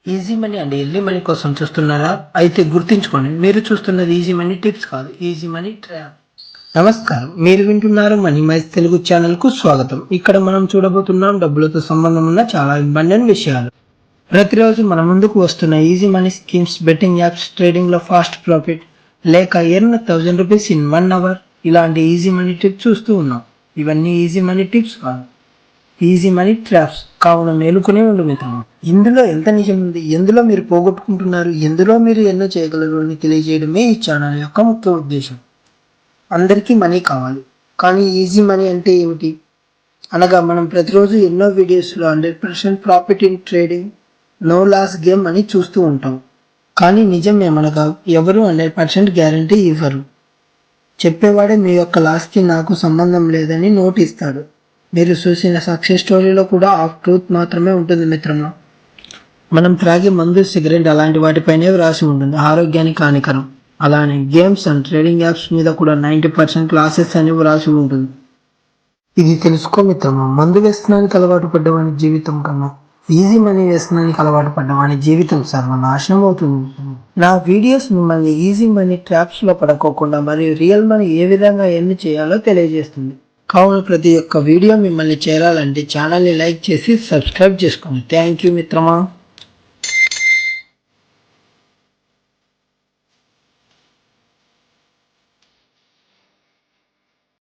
Easy money and early money కోసం చూస్తున్నారా? అయితే గుర్తుంచుకోండి, మీరు చూస్తున్నది ఈజీ మనీ టిప్స్ కాదు, ఈజీ మనీ ట్రాప్. నమస్కారం, మీరు వింటున్నారు మనీ మైస్ తెలుగు ఛానల్కు స్వాగతం. ఇక్కడ మనం చూడబోతున్నాం డబ్బులతో సంబంధం ఉన్న చాలా ఇంపార్టెంట్ విషయాలు. ప్రతిరోజు మన ముందుకు వస్తున్న easy money schemes, betting apps, ట్రేడింగ్లో ఫాస్ట్ ప్రాఫిట్ లేక ఎర్న్ 1000 రూపీస్ ఇన్ 1 అవర్, ఇలాంటి ఈజీ మనీ టిప్స్ చూస్తూ ఉన్నాం. ఇవన్నీ ఈజీ మనీ టిప్స్ కాదు, ఈజీ మనీ ట్రాప్స్. కావున మేలుకునే ఉండు మిత్రమా. ఇందులో ఎంత నిజం ఉంది, ఎందులో మీరు పోగొట్టుకుంటున్నారు, ఎందులో మీరు ఎన్నో చేయగలరు అని తెలియజేయడమే ఈ ఛానల్ యొక్క ముఖ్య ఉద్దేశం. అందరికీ మనీ కావాలి, కానీ ఈజీ మనీ అంటే ఏమిటి అనగా మనం ప్రతిరోజు ఎన్నో వీడియోస్లో 100% profit in trading, no loss game అని చూస్తూ ఉంటాం. కానీ నిజం ఏమనగా ఎవరు 100% గ్యారంటీ ఇవ్వరు. చెప్పేవాడే మీ యొక్క లాస్కి నాకు సంబంధం లేదని నోట్ ఇస్తాడు. మీరు చూసిన సక్సెస్ స్టోరీలో కూడా ఆఫ్ ట్రూత్ మాత్రమే ఉంటుంది మిత్రమా. మనం త్రాగే మందు, సిగరెట్ అలాంటి వాటిపైనే వ్రాసి ఉంటుంది ఆరోగ్యానికి హానికరం. అలానే గేమ్స్ అండ్ ట్రేడింగ్ యాప్స్ మీద కూడా 90% లాసెస్ అని వ్రాసి ఉంటుంది. ఇది తెలుసుకో మిత్రమా, మందు వ్యసనానికి అలవాటు పడ్డవాని జీవితం కన్నా ఈజీ మనీ వ్యసనానికి అలవాటు పడ్డవాని జీవితం సర్వనాశనం అవుతుంది. నా వీడియోస్ మిమ్మల్ని ఈజీ మనీ ట్రాప్స్లో పడుకోకుండా మరియు రియల్ మనీ ఏ విధంగా ఎన్ని చేయాలో తెలియజేస్తుంది. కావున ప్రతి ఒక్క వీడియో మిమ్మల్ని చేరాలంటే ఛానల్ని లైక్ చేసి సబ్స్క్రైబ్ చేసుకోండి. థ్యాంక్ యూ మిత్రమా.